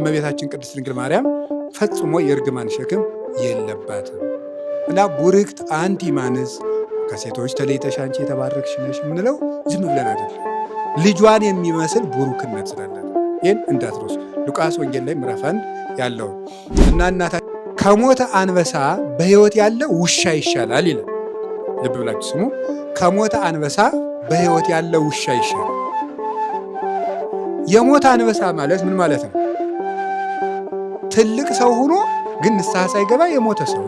እመቤታችን ቅድስት ድንግል ማርያም ፈጽሞ የእርግማን ሸክም የለባትም እና ቡርክት አንቲ እማንስ ከሴቶች ተለይተሽ አንቺ የተባረክሽ ነሽ የምንለው ዝም ብለን አይደለም፣ ልጇን የሚመስል ቡሩክነት ስላላት ይህን እንዳትረሱ። ሉቃስ ወንጌል ላይ ምዕራፍ 1 ያለው እና እናታ ከሞተ አንበሳ በሕይወት ያለ ውሻ ይሻላል ይላል። ልብ ብላችሁ ስሙ። ከሞተ አንበሳ በሕይወት ያለ ውሻ ይሻላል። የሞተ አንበሳ ማለት ምን ማለት ነው? ትልቅ ሰው ሆኖ ግን ንስሐ ሳይገባ የሞተ ሰው።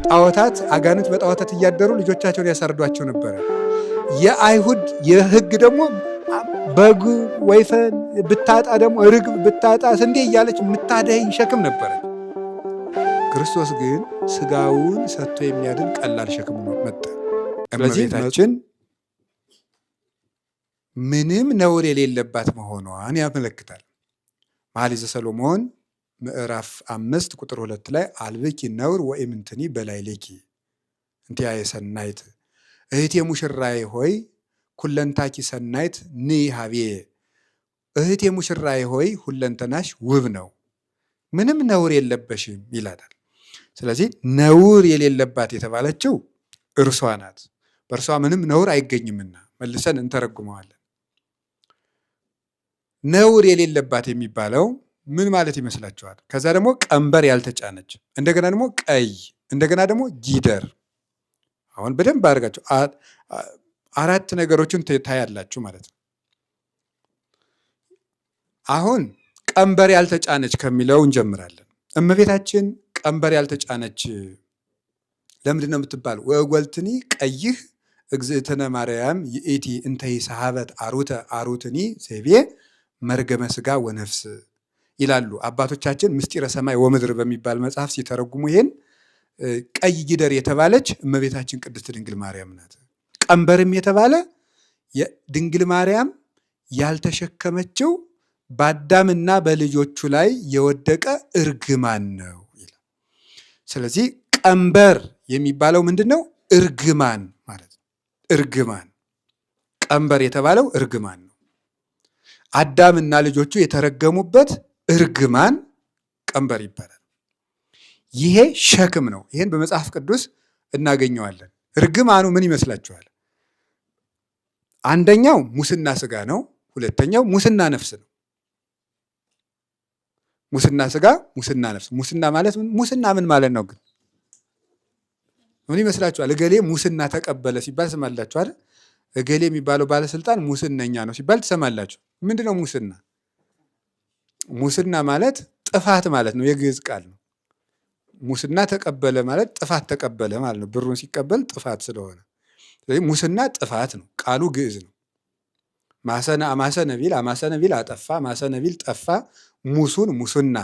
ጣዖታት አጋንንት በጣዖታት እያደሩ ልጆቻቸውን ያሳርዷቸው ነበረ። የአይሁድ የሕግ ደግሞ በግ ወይፈን ብታጣ ደግሞ ርግብ ብታጣ ስንዴ እያለች የምታደኸኝ ሸክም ነበረ። ክርስቶስ ግን ስጋውን ሰጥቶ የሚያድን ቀላል ሸክም መጣ። እመቤታችን ምንም ነውር የሌለባት መሆኗን ያመለክታል። መኃልየ ሰሎሞን ምዕራፍ 5 ቁጥር 2 ላይ አልብኪ ነውር ወኢምንትኒ በላዕሌኪ እንቲአየ ሰናይት፣ እህቴ ሙሽራዬ ሆይ ሁለንታኪ ሰናይት ንኢ ኀቤየ፣ እህቴ ሙሽራዬ ሆይ ሁለንተናሽ ውብ ነው፣ ምንም ነውር የለበሽም ይላታል። ስለዚህ ነውር የሌለባት የተባለችው እርሷ ናት። በእርሷ ምንም ነውር አይገኝምና መልሰን እንተረጉመዋለን። ነውር የሌለባት የሚባለው ምን ማለት ይመስላችኋል? ከዛ ደግሞ ቀንበር ያልተጫነች፣ እንደገና ደግሞ ቀይ፣ እንደገና ደግሞ ጊደር። አሁን በደንብ አድርጋችሁ 4 ነገሮችን ታያላችሁ ማለት ነው። አሁን ቀንበር ያልተጫነች ከሚለው እንጀምራለን። እመቤታችን ቀንበር ያልተጫነች ለምንድን ነው የምትባል? ወእጓልትኒ ቀይህ እግዝእትነ ማርያም ይእቲ እንተ ይስሐበት አሩተ አሩትኒ ዘይቤ መርገመ ሥጋ ወነፍስ ይላሉ አባቶቻችን። ምስጢረ ሰማይ ወምድር በሚባል መጽሐፍ ሲተረጉሙ ይሄን ቀይ ጊደር የተባለች እመቤታችን ቅድስት ድንግል ማርያም ናት። ቀንበርም የተባለ የድንግል ማርያም ያልተሸከመችው በአዳምና በልጆቹ ላይ የወደቀ እርግማን ነው ይላል። ስለዚህ ቀንበር የሚባለው ምንድን ነው? እርግማን ማለት ነው። እርግማን፣ ቀንበር የተባለው እርግማን ነው። አዳምና ልጆቹ የተረገሙበት እርግማን ቀንበር ይባላል። ይሄ ሸክም ነው። ይሄን በመጽሐፍ ቅዱስ እናገኘዋለን። እርግማኑ ምን ይመስላችኋል? አንደኛው ሙስና ሥጋ ነው። ሁለተኛው ሙስና ነፍስ ነው። ሙስና ሥጋ፣ ሙስና ነፍስ። ሙስና ማለት ሙስና ምን ማለት ነው ግን? ምን ይመስላችኋል? እገሌ ሙስና ተቀበለ ሲባል ትሰማላችሁ አይደል? እገሌ የሚባለው ባለስልጣን ሙስነኛ ነው ሲባል ትሰማላችሁ። ምንድን ነው ሙስና? ሙስና ማለት ጥፋት ማለት ነው። የግዕዝ ቃል ነው። ሙስና ተቀበለ ማለት ጥፋት ተቀበለ ማለት ነው። ብሩን ሲቀበል ጥፋት ስለሆነ፣ ስለዚህ ሙስና ጥፋት ነው። ቃሉ ግዕዝ ነው። አማሰነ ቢል አጠፋ፣ ማሰነ ቢል ጠፋ፣ ሙሱን ሙስና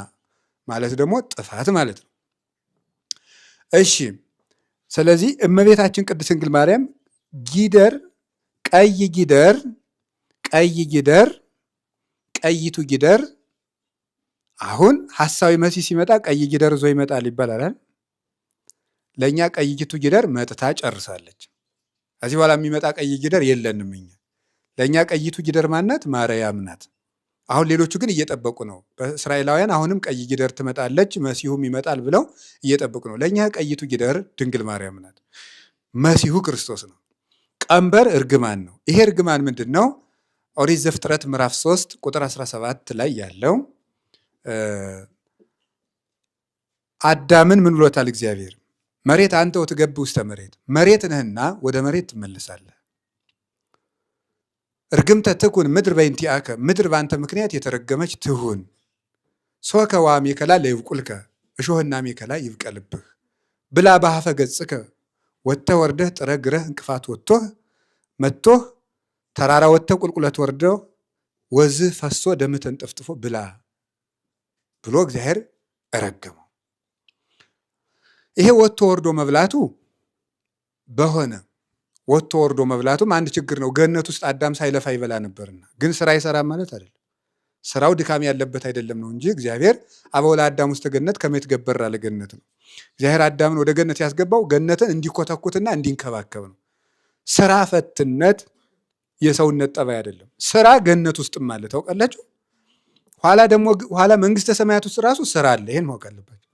ማለት ደግሞ ጥፋት ማለት ነው። እሺ፣ ስለዚህ እመቤታችን ቅድስት ድንግል ማርያም ጊደር፣ ቀይ ጊደር፣ ቀይቱ ጊደር። አሁን ሐሳዊ መሲህ ሲመጣ ቀይ ጊደር ዞ ይመጣል ይባላል። ለእኛ ቀይቱ ጊደር መጥታ ጨርሳለች። ከዚህ በኋላ የሚመጣ ቀይ ጊደር የለንም እኛ። ለእኛ ቀይቱ ጊደር ማናት? ማርያም ናት። አሁን ሌሎቹ ግን እየጠበቁ ነው። በእስራኤላውያን አሁንም ቀይ ጊደር ትመጣለች መሲሁም ይመጣል ብለው እየጠበቁ ነው። ለእኛ ቀይቱ ጊደር ድንግል ማርያም ናት። መሲሁ ክርስቶስ ነው። ቀንበር እርግማን ነው። ይሄ እርግማን ምንድን ነው? ኦሪት ዘፍጥረት ምዕራፍ 3 ቁጥር 17 ላይ ያለው አዳምን ምን ብሎታል እግዚአብሔር? መሬት አንተ ወትገብ ውስተ መሬት፣ መሬት ነህና ወደ መሬት ትመልሳለህ። እርግምተ ትኩን ምድር በእንቲአከ፣ ምድር በአንተ ምክንያት የተረገመች ትሁን። ሶከ ወአሜከላ ለይብቁልከ፣ እሾህና አሜከላ ይብቀልብህ። ብላ በሀፈ ገጽከ፣ ወጥተህ ወርደህ ጥረህ ግረህ እንቅፋት ወጥቶህ መጥቶህ ተራራ ወጥተህ ቁልቁለት ወርደው ወዝህ ፈሶ ደምህ ተንጠፍጥፎ ብላ ብሎ እግዚአብሔር ረገመው። ይሄ ወጥቶ ወርዶ መብላቱ በሆነ ወጥቶ ወርዶ መብላቱም አንድ ችግር ነው። ገነት ውስጥ አዳም ሳይለፋ ይበላ ነበርና፣ ግን ስራ አይሰራም ማለት አይደለም። ስራው ድካም ያለበት አይደለም ነው እንጂ እግዚአብሔር አበው ለአዳም ውስጥ ገነት ከመት ገበር አለ ገነት ነው። እግዚአብሔር አዳምን ወደ ገነት ያስገባው ገነትን እንዲኮተኩትና እንዲንከባከብ ነው። ስራ ፈትነት የሰውነት ጠባይ አይደለም። ስራ ገነት ውስጥም አለ። ታውቃላችሁ፣ ኋላ መንግስተ ሰማያት ውስጥ ራሱ ስራ አለ። ይሄን ማወቅ አለባቸው።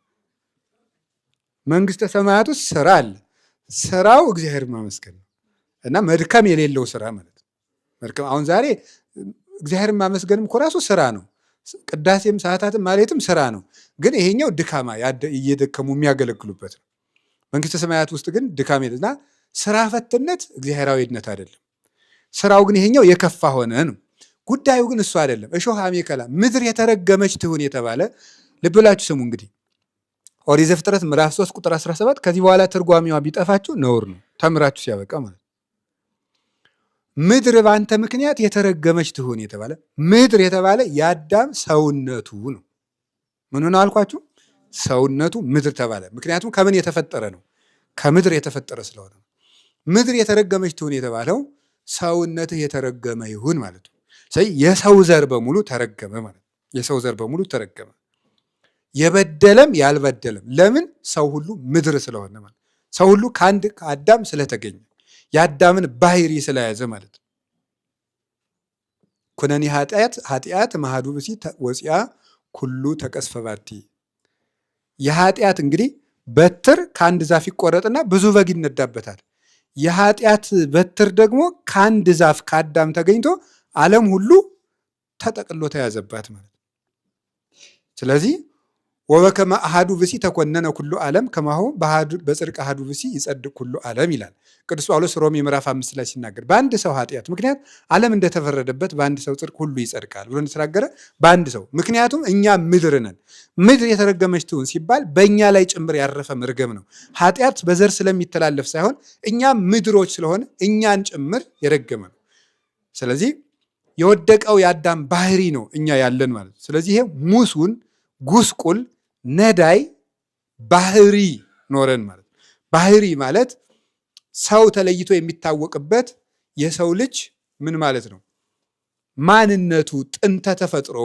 መንግስተ ሰማያት ውስጥ ስራ አለ። ስራው እግዚአብሔር ማመስገን ነው እና መድከም የሌለው ስራ ማለት ነው። መድከም አሁን ዛሬ እግዚአብሔር ማመስገንም እኮ ራሱ ስራ ነው። ቅዳሴም ሰዓታትም ማለትም ስራ ነው። ግን ይሄኛው ድካማ እየደከሙ የሚያገለግሉበት ነው። መንግስተ ሰማያት ውስጥ ግን ድካም የለና ስራ ፈትነት እግዚአብሔራዊነት አይደለም። ስራው ግን ይሄኛው የከፋ ሆነ ነው። ጉዳዩ ግን እሱ አይደለም። እሾህ አሜከላ ምድር የተረገመች ትሁን የተባለ ልብ ብላችሁ ስሙ። እንግዲህ ኦሪት ዘፍጥረት ምዕራፍ 3 ቁጥር 17 ከዚህ በኋላ ትርጓሜዋ ቢጠፋችሁ ነውር ነው፣ ተምራችሁ ሲያበቃ ማለት ነው። ምድር በአንተ ምክንያት የተረገመች ትሁን የተባለ ምድር የተባለ የአዳም ሰውነቱ ነው። ምን ነው አልኳችሁ? ሰውነቱ ምድር ተባለ። ምክንያቱም ከምን የተፈጠረ ነው? ከምድር የተፈጠረ ስለሆነ ነው። ምድር የተረገመች ትሁን የተባለው ሰውነትህ የተረገመ ይሁን ማለት ነው። ስለዚህ የሰው ዘር በሙሉ ተረገመ ማለት ነው። የሰው ዘር በሙሉ ተረገመ፣ የበደለም ያልበደለም። ለምን? ሰው ሁሉ ምድር ስለሆነ ማለት ሰው ሁሉ ከአዳም ስለተገኘ የአዳምን ባህሪ ስለያዘ ማለት ነው። ኩነኔ ኃጢአት መሃዱ ብሲ ወፂአ ኩሉ ተቀስፈ ባቲ። የኃጢአት እንግዲህ በትር ከአንድ ዛፍ ይቆረጥና ብዙ በግ ይነዳበታል። የኃጢአት በትር ደግሞ ከአንድ ዛፍ ከአዳም ተገኝቶ ዓለም ሁሉ ተጠቅሎ ተያዘባት ማለት ነው። ስለዚህ ወበከመ አሐዱ ብሲ ተኮነነ ኩሉ ዓለም ከማሁ በጽድቅ አሐዱ ብሲ ይጸድቅ ኩሉ ዓለም ይላል ቅዱስ ጳውሎስ ሮሜ ምዕራፍ 5 ላይ ሲናገር፣ በአንድ ሰው ኃጢአት ምክንያት ዓለም እንደተፈረደበት በአንድ ሰው ጽድቅ ሁሉ ይጸድቃል ብሎ እንደተናገረ በአንድ ሰው። ምክንያቱም እኛ ምድር ነን። ምድር የተረገመች ትሁን ሲባል በእኛ ላይ ጭምር ያረፈ መርገም ነው። ኃጢአት በዘር ስለሚተላለፍ ሳይሆን እኛ ምድሮች ስለሆነ እኛን ጭምር የረገመ ነው። ስለዚህ የወደቀው የአዳም ባህሪ ነው እኛ ያለን ማለት ነው። ስለዚህ ይሄ ሙሱን ጉስቁል ነዳይ ባህሪ ኖረን ማለት ነው። ባህሪ ማለት ሰው ተለይቶ የሚታወቅበት የሰው ልጅ ምን ማለት ነው? ማንነቱ፣ ጥንተ ተፈጥሮ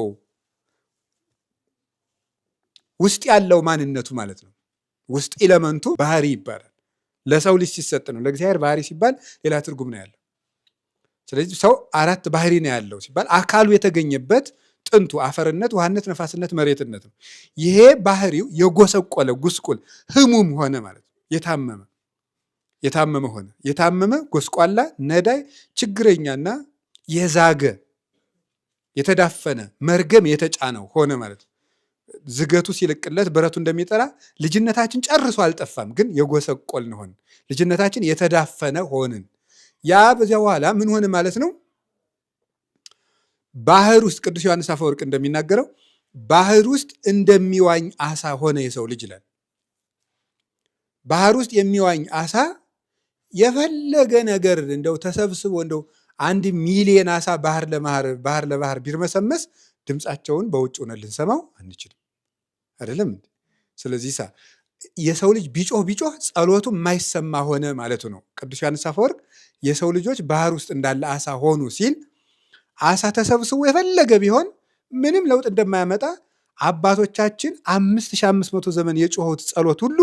ውስጥ ያለው ማንነቱ ማለት ነው። ውስጥ ኢለመንቱ ባህሪ ይባላል። ለሰው ልጅ ሲሰጥ ነው። ለእግዚአብሔር ባህሪ ሲባል ሌላ ትርጉም ነው ያለው። ስለዚህ ሰው 4 ባህሪ ነው ያለው ሲባል አካሉ የተገኘበት ጥንቱ አፈርነት፣ ውሃነት፣ ነፋስነት፣ መሬትነት ነው። ይሄ ባህሪው የጎሰቆለ ጉስቁል ህሙም ሆነ ማለት ነው። የታመመ ሆነ። የታመመ ጎስቋላ፣ ነዳይ፣ ችግረኛና የዛገ የተዳፈነ መርገም የተጫነው ሆነ ማለት ነው። ዝገቱ ሲልቅለት ብረቱ እንደሚጠራ ልጅነታችን ጨርሶ አልጠፋም፣ ግን የጎሰቆልን ሆን። ልጅነታችን የተዳፈነ ሆንን። ያ በዚያ በኋላ ምን ሆነ ማለት ነው? ባህር ውስጥ ቅዱስ ዮሐንስ አፈወርቅ እንደሚናገረው ባህር ውስጥ እንደሚዋኝ አሳ ሆነ የሰው ልጅ ይላል። ባህር ውስጥ የሚዋኝ አሳ የፈለገ ነገር እንደው ተሰብስቦ እንደው 1 ሚሊዮን አሳ ባህር ለባህር ቢርመሰመስ ድምፃቸውን በውጭ ሆነን ልንሰማው አንችልም። አይደለም? ስለዚህ የሰው ልጅ ቢጮህ ጸሎቱ የማይሰማ ሆነ ማለቱ ነው። ቅዱስ ዮሐንስ አፈወርቅ የሰው ልጆች ባህር ውስጥ እንዳለ አሳ ሆኑ ሲል አሳ ተሰብስቦ የፈለገ ቢሆን ምንም ለውጥ እንደማያመጣ አባቶቻችን 5500 ዘመን የጮሁት ጸሎት ሁሉ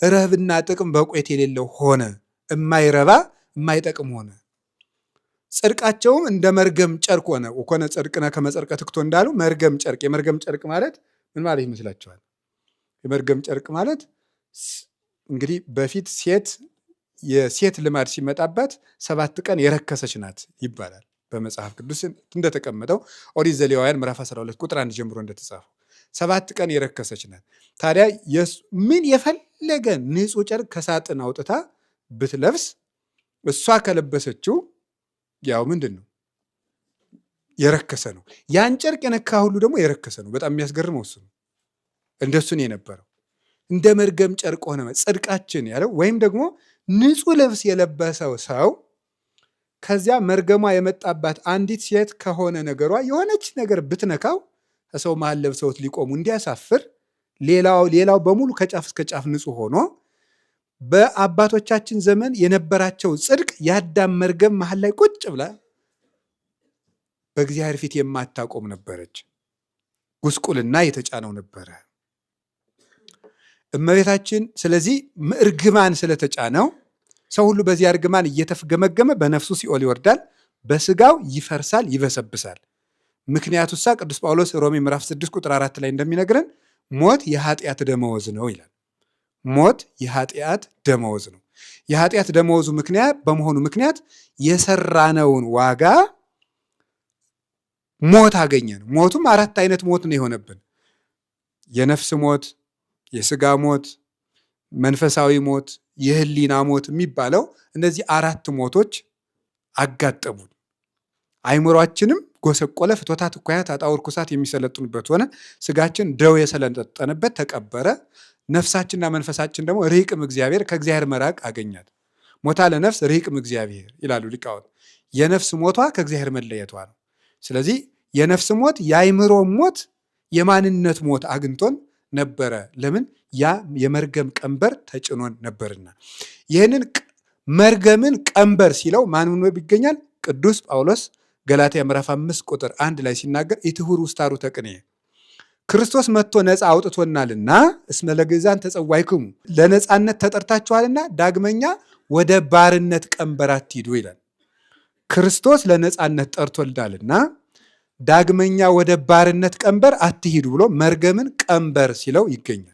ረብና ጥቅም በቆየት የሌለው ሆነ። የማይረባ የማይጠቅም ሆነ። ጽድቃቸውም እንደ መርገም ጨርቅ ሆነ። ወኮነ ጽድቅነ ከመ ጸርቀ ትክቶ እንዳሉ መርገም ጨርቅ። የመርገም ጨርቅ ማለት ምን ማለት ይመስላችኋል? የመርገም ጨርቅ ማለት እንግዲህ በፊት የሴት ልማድ ሲመጣባት 7 ቀን የረከሰች ናት ይባላል። በመጽሐፍ ቅዱስ እንደተቀመጠው ኦሪት ዘሌዋውያን ምዕራፍ 12 ቁጥር 1 ጀምሮ እንደተጻፈው 7 ቀን የረከሰች ናት። ታዲያ ምን የፈለገ ንጹሕ ጨርቅ ከሳጥን አውጥታ ብትለብስ እሷ ከለበሰችው ያው ምንድን ነው? የረከሰ ነው። ያን ጨርቅ የነካ ሁሉ ደግሞ የረከሰ ነው። በጣም የሚያስገርመው እሱ ነው። እንደሱን የነበረው እንደ መርገም ጨርቅ ሆነ ጽድቃችን ያለው። ወይም ደግሞ ንጹሕ ልብስ የለበሰው ሰው ከዚያ መርገሟ የመጣባት አንዲት ሴት ከሆነ ነገሯ የሆነች ነገር ብትነካው ከሰው መሃል ለብሰውት ሊቆሙ እንዲያሳፍር፣ ሌላው በሙሉ ከጫፍ እስከ ጫፍ ንጹሕ ሆኖ በአባቶቻችን ዘመን የነበራቸው ጽድቅ የአዳም መርገም መሃል ላይ ቁጭ ብላ በእግዚአብሔር ፊት የማታቆም ነበረች። ጉስቁልና የተጫነው ነበረ እመቤታችን። ስለዚህ እርግማን ስለተጫነው ሰው ሁሉ በዚህ እርግማን እየተፍገመገመ በነፍሱ ሲኦል ይወርዳል፣ በስጋው ይፈርሳል፣ ይበሰብሳል። ምክንያቱሳ ቅዱስ ጳውሎስ ሮሜ ምዕራፍ 6 ቁጥር 4 ላይ እንደሚነግረን ሞት የኃጢአት ደመወዝ ነው ይላል። ሞት የኃጢአት ደመወዝ ነው። የኃጢአት ደመወዙ ምክንያት በመሆኑ ምክንያት የሰራነውን ዋጋ ሞት አገኘን። ሞቱም 4 አይነት ሞት ነው የሆነብን። የነፍስ ሞት፣ የስጋ ሞት፣ መንፈሳዊ ሞት፣ የህሊና ሞት የሚባለው እነዚህ 4 ሞቶች አጋጠሙን። አይምሯችንም ጎሰቆለ፣ ፍትወታት፣ እኩያት፣ ኃጣውእ፣ ርኩሳት የሚሰለጥኑበት ሆነ። ስጋችን ደዌ የሰለጠነበት ተቀበረ። ነፍሳችንና መንፈሳችን ደግሞ ርሂቅም እግዚአብሔር፣ ከእግዚአብሔር መራቅ አገኛት። ሞታ ለነፍስ ርሂቅም እግዚአብሔር ይላሉ ሊቃውንት። የነፍስ ሞቷ ከእግዚአብሔር መለየቷ ነው። ስለዚህ የነፍስ ሞት፣ የአይምሮ ሞት፣ የማንነት ሞት አግኝቶን ነበረ። ለምን? ያ የመርገም ቀንበር ተጭኖን ነበርና። ይህንን መርገምን ቀንበር ሲለው ማን ሆኖ ይገኛል? ቅዱስ ጳውሎስ ገላትያ ምዕራፍ 5 ቁጥር 1 ላይ ሲናገር ኢትሁር ውስተ ዐሩተ ቅንየ፣ ክርስቶስ መጥቶ ነፃ አውጥቶናልና እስመ ለግእዛን ተጸዋዕክሙ፣ ለነፃነት ተጠርታችኋልና ዳግመኛ ወደ ባርነት ቀንበር አትሂዱ ይላል። ክርስቶስ ለነፃነት ጠርቶልናልና ዳግመኛ ወደ ባርነት ቀንበር አትሂዱ ብሎ መርገምን ቀንበር ሲለው ይገኛል።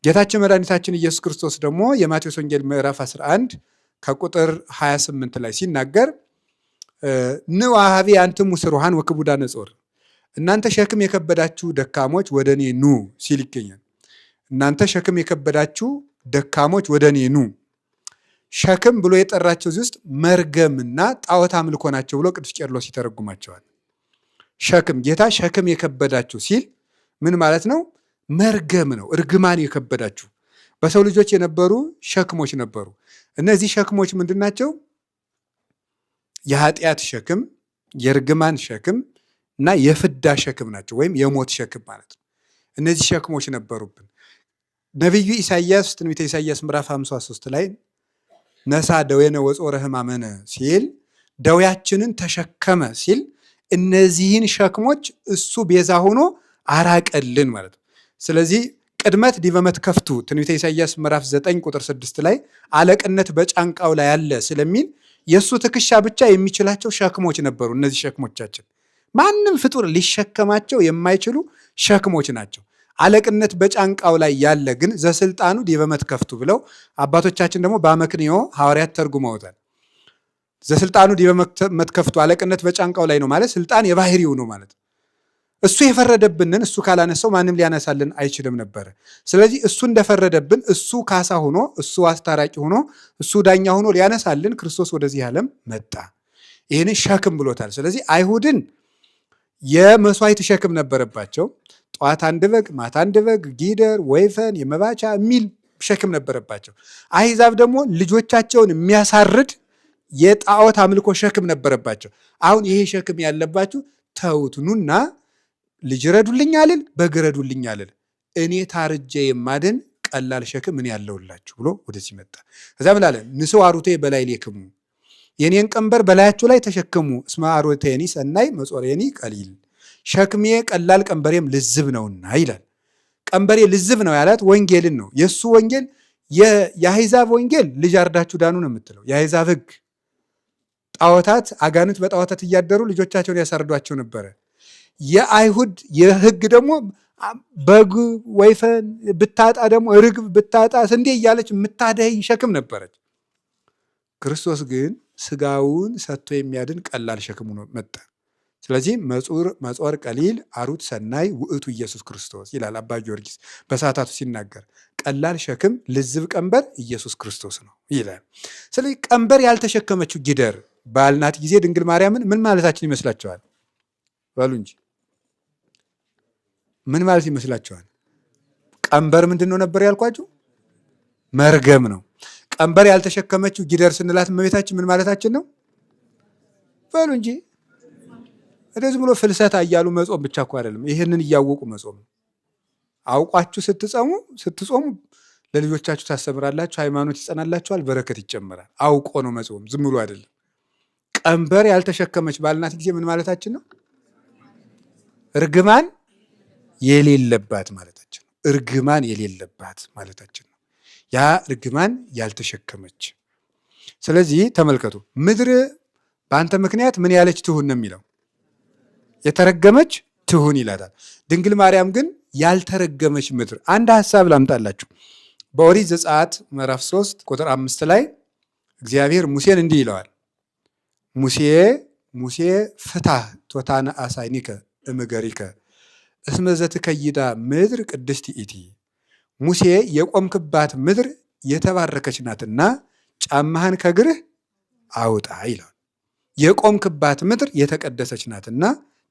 ጌታችን መድኃኒታችን ኢየሱስ ክርስቶስ ደግሞ የማቴዎስ ወንጌል ምዕራፍ 11 ከቁጥር 28 ላይ ሲናገር ንዑ ኀቤ አንትሙ ሥሩሃን ወክቡዳነ ጾር፣ እናንተ ሸክም የከበዳችሁ ደካሞች ወደ እኔ ኑ ሲል ይገኛል። እናንተ ሸክም የከበዳችሁ ደካሞች ወደ እኔ ኑ። ሸክም ብሎ የጠራቸው እዚህ ውስጥ መርገምና ጣዖት አምልኮ ናቸው ብሎ ቅዱስ ቄርሎስ ይተረጉማቸዋል። ሸክም ጌታ ሸክም የከበዳችሁ ሲል ምን ማለት ነው? መርገም ነው። እርግማን የከበዳችሁ በሰው ልጆች የነበሩ ሸክሞች ነበሩ። እነዚህ ሸክሞች ምንድን ናቸው? የኃጢአት ሸክም፣ የእርግማን ሸክም እና የፍዳ ሸክም ናቸው፣ ወይም የሞት ሸክም ማለት ነው። እነዚህ ሸክሞች ነበሩብን። ነቢዩ ኢሳይያስ ትንቢተ ኢሳይያስ ምዕራፍ 53 ላይ ነሳ ደዌነ ወጾረ ሕማመነ ሲል ደዌያችንን ተሸከመ ሲል እነዚህን ሸክሞች እሱ ቤዛ ሆኖ አራቀልን ማለት ነው። ስለዚህ ቅድመት ዲበ መትከፍቱ ትንቢተ ኢሳይያስ ምዕራፍ 9 ቁጥር 6 ላይ አለቅነት በጫንቃው ላይ አለ ስለሚል የእሱ ትከሻ ብቻ የሚችላቸው ሸክሞች ነበሩ። እነዚህ ሸክሞቻችን ማንም ፍጡር ሊሸከማቸው የማይችሉ ሸክሞች ናቸው። አለቅነት በጫንቃው ላይ ያለ ግን ዘስልጣኑ ዲበ መትከፍቱ ብለው አባቶቻችን ደግሞ በአመክንዮ ሐዋርያት ተርጉመውታል። ዘስልጣኑ ዲበ መትከፍቱ አለቅነት በጫንቃው ላይ ነው ማለት ስልጣን የባህሪው ነው ማለት። እሱ የፈረደብንን እሱ ካላነሳው ማንም ሊያነሳልን አይችልም ነበረ። ስለዚህ እሱ እንደፈረደብን እሱ ካሳ ሆኖ እሱ አስታራቂ ሆኖ እሱ ዳኛ ሆኖ ሊያነሳልን ክርስቶስ ወደዚህ ዓለም መጣ። ይህንን ሸክም ብሎታል። ስለዚህ አይሁድን የመስዋዕት ሸክም ነበረባቸው። ጠዋት አንድ በግ፣ ማታ አንድ በግ፣ ጊደር፣ ወይፈን፣ የመባቻ የሚል ሸክም ነበረባቸው። አሕዛብ ደግሞ ልጆቻቸውን የሚያሳርድ የጣዖት አምልኮ ሸክም ነበረባቸው። አሁን ይሄ ሸክም ያለባችሁ ተውት፣ ኑና ልጅ ረዱልኝ አልል፣ በግ ረዱልኝ አልል፣ እኔ ታርጄ የማድን ቀላል ሸክም እኔ ያለውላችሁ ብሎ ወደዚህ መጣ። ከዛ ምን አለ? ንሥኡ ዐሩቴ በላዕሌክሙ፣ የኔን ቀንበር በላያችሁ ላይ ተሸከሙ። እስመ ዐሩቴኒ ሰናይ መጾሬኒ ቀሊል፣ ሸክሜ ቀላል ቀንበሬም ልዝብ ነውና ይላል። ቀንበሬ ልዝብ ነው ያላት ወንጌልን ነው። የእሱ ወንጌል የአሕዛብ ወንጌል ልጅ አርዳችሁ ዳኑ ነው የምትለው። የአሕዛብ ሕግ ጣዖታት፣ አጋንንት በጣዖታት እያደሩ ልጆቻቸውን ያሳርዷቸው ነበረ። የአይሁድ የሕግ ደግሞ በግ ወይፈን ብታጣ ደግሞ ርግብ ብታጣ ስንዴ እያለች የምታደይ ሸክም ነበረች። ክርስቶስ ግን ስጋውን ሰጥቶ የሚያድን ቀላል ሸክሙ ነው መጣ። ስለዚህ መጾር ቀሊል ዐሩት ሰናይ ውእቱ ኢየሱስ ክርስቶስ ይላል አባ ጊዮርጊስ በሰዓታቱ ሲናገር። ቀላል ሸክም ልዝብ ቀንበር ኢየሱስ ክርስቶስ ነው ይላል። ስለዚህ ቀንበር ያልተሸከመችው ጊደር ባልናት ጊዜ ድንግል ማርያምን ምን ማለታችን ይመስላችኋል? በሉ እንጂ ምን ማለት ይመስላችኋል? ቀንበር ምንድን ነው ነበር ያልኳችሁ? መርገም ነው። ቀንበር ያልተሸከመችው ጊደር ስንላት እመቤታችን ምን ማለታችን ነው? በሉ እንጂ እንደዚህ ብሎ ፍልሰታ እያሉ መጾም ብቻ እኮ አይደለም። ይህንን እያወቁ መጾም ነው። አውቋችሁ ስትጾሙ ለልጆቻችሁ ታስተምራላችሁ፣ ሃይማኖት ይጸናላችኋል፣ በረከት ይጨመራል። አውቆ ነው መጾም፣ ዝም ብሎ አይደለም። ቀንበር ያልተሸከመች ባልናት ጊዜ ምን ማለታችን ነው? እርግማን የሌለባት ማለታችን ነው። እርግማን የሌለባት ማለታችን ነው። ያ እርግማን ያልተሸከመች። ስለዚህ ተመልከቱ፣ ምድር በአንተ ምክንያት ምን ያለች ትሁን ነው የሚለው። የተረገመች ትሁን ይላታል። ድንግል ማርያም ግን ያልተረገመች ምድር። አንድ ሐሳብ ላምጣላችሁ። በኦሪት ዘጸአት ምዕራፍ 3 ቁጥር 5 ላይ እግዚአብሔር ሙሴን እንዲህ ይለዋል። ሙሴ ፍታህ ቶታነ አሳይኒከ እምገሪከ እስመ ዘትከይዳ ምድር ቅድስት ይእቲ። ሙሴ የቆምክባት ምድር የተባረከች ናትና ጫማህን ከእግርህ አውጣ ይለዋል። የቆምክባት ምድር የተቀደሰች ናትና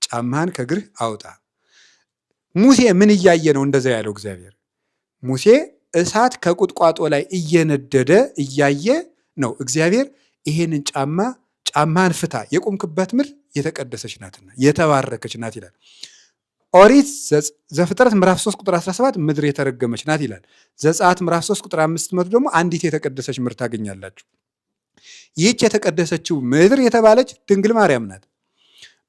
ጫማህን ከእግርህ አውጣ። ሙሴ ምን እያየ ነው እንደዛ ያለው እግዚአብሔር? ሙሴ እሳት ከቁጥቋጦ ላይ እየነደደ እያየ ነው እግዚአብሔር ይሄንን ጫማህን ፍታ፣ የቆምክባት ምድር የተቀደሰች ናትና የተባረከች ናት ይላል። ኦሪት ዘፍጥረት ምዕራፍ 3 ቁጥር 17 ምድር የተረገመች ናት ይላል። ዘጸአት ምዕራፍ 3 ቁጥር 5 መቶ ደግሞ አንዲት የተቀደሰች ምድር ታገኛላችሁ። ይህች የተቀደሰችው ምድር የተባለች ድንግል ማርያም ናት።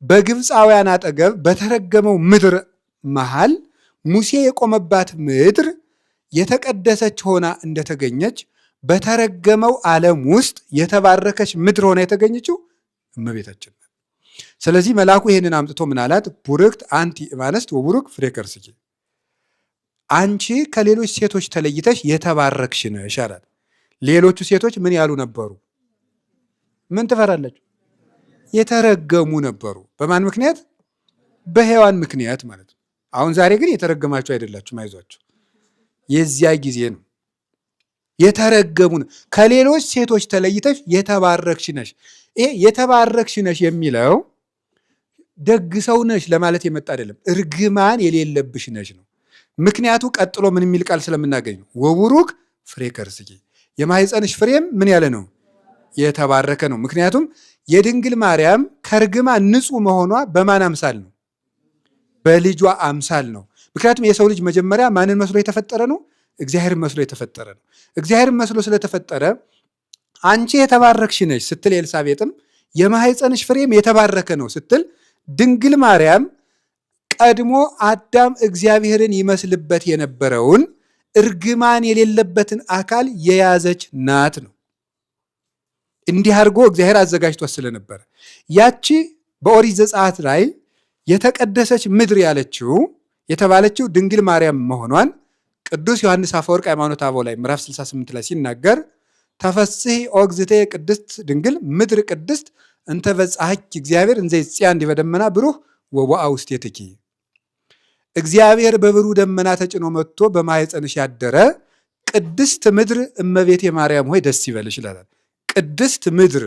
በግብፃውያን አጠገብ በተረገመው ምድር መሃል ሙሴ የቆመባት ምድር የተቀደሰች ሆና እንደተገኘች በተረገመው ዓለም ውስጥ የተባረከች ምድር ሆና የተገኘችው እመቤታችን ናት። ስለዚህ መልአኩ ይህንን አምጥቶ ምን አላት? ቡርክት አንቲ እምአንስት ወቡሩክ ፍሬ ከርሥኪ፣ አንቺ ከሌሎች ሴቶች ተለይተሽ የተባረክሽ ነሽ አላት። ሌሎቹ ሴቶች ምን ያሉ ነበሩ? ምን ትፈራላችሁ? የተረገሙ ነበሩ። በማን ምክንያት? በሔዋን ምክንያት ማለት ነው። አሁን ዛሬ ግን የተረገማችሁ አይደላችሁም፣ አይዟችሁ። የዚያ ጊዜ ነው የተረገሙ ነው። ከሌሎች ሴቶች ተለይተሽ የተባረክሽ ነሽ። ይሄ የተባረክሽ ነሽ የሚለው ደግ ሰው ነሽ ለማለት የመጣ አይደለም። እርግማን የሌለብሽ ነሽ ነው። ምክንያቱ ቀጥሎ ምን የሚል ቃል ስለምናገኝ ነው። ወቡሩክ ፍሬ ከርሥኪ፣ የማኅፀንሽ ፍሬም ምን ያለ ነው? የተባረከ ነው። ምክንያቱም የድንግል ማርያም ከእርግማን ንጹሕ መሆኗ በማን አምሳል ነው? በልጇ አምሳል ነው። ምክንያቱም የሰው ልጅ መጀመሪያ ማንን መስሎ የተፈጠረ ነው? እግዚአብሔርን መስሎ የተፈጠረ ነው። እግዚአብሔርን መስሎ ስለተፈጠረ አንቺ የተባረክሽ ነሽ ስትል ኤልሳቤጥም የማኅፀንሽ ፍሬም የተባረከ ነው ስትል ድንግል ማርያም ቀድሞ አዳም እግዚአብሔርን ይመስልበት የነበረውን እርግማን የሌለበትን አካል የያዘች ናት ነው። እንዲህ አድርጎ እግዚአብሔር አዘጋጅቷት ስለነበረ ያቺ በኦሪት ዘጸአት ላይ የተቀደሰች ምድር ያለችው የተባለችው ድንግል ማርያም መሆኗን ቅዱስ ዮሐንስ አፈወርቅ ሃይማኖተ አበው ላይ ምዕራፍ 68 ላይ ሲናገር ተፈስሒ ኦግዝቴ ቅድስት ድንግል ምድር ቅድስት እንተ በጻሕኪ እግዚአብሔር እንዘ ይጽያ እንዲህ በደመና ብሩህ ወቦአ ውስቴትኪ፣ እግዚአብሔር በብሩህ ደመና ተጭኖ መጥቶ በማኅፀንሽ ያደረ ቅድስት ምድር እመቤቴ ማርያም ሆይ ደስ ይበልሽ ይላል። ቅድስት ምድር።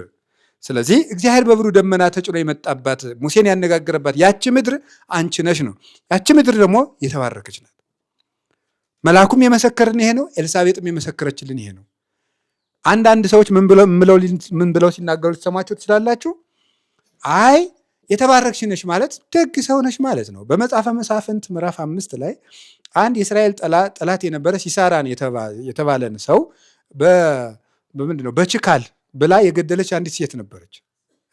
ስለዚህ እግዚአብሔር በብሩህ ደመና ተጭኖ የመጣባት ሙሴን ያነጋገረባት ያቺ ምድር አንቺ ነሽ ነው። ያቺ ምድር ደግሞ የተባረከች ናት። መልአኩም የመሰከርን ይሄ ነው። ኤልሳቤጥም የመሰከረችልን ይሄ ነው። አንዳንድ ሰዎች ምን ብለው ሲናገሩ ልትሰማቸው ትችላላችሁ። አይ የተባረክሽ ነሽ ማለት ደግ ሰው ነሽ ማለት ነው። በመጽሐፈ መሳፍንት ምዕራፍ 5 ላይ አንድ የእስራኤል ጠላት የነበረ ሲሳራን የተባለን ሰው በምንድን ነው በችካል ብላ የገደለች አንዲት ሴት ነበረች።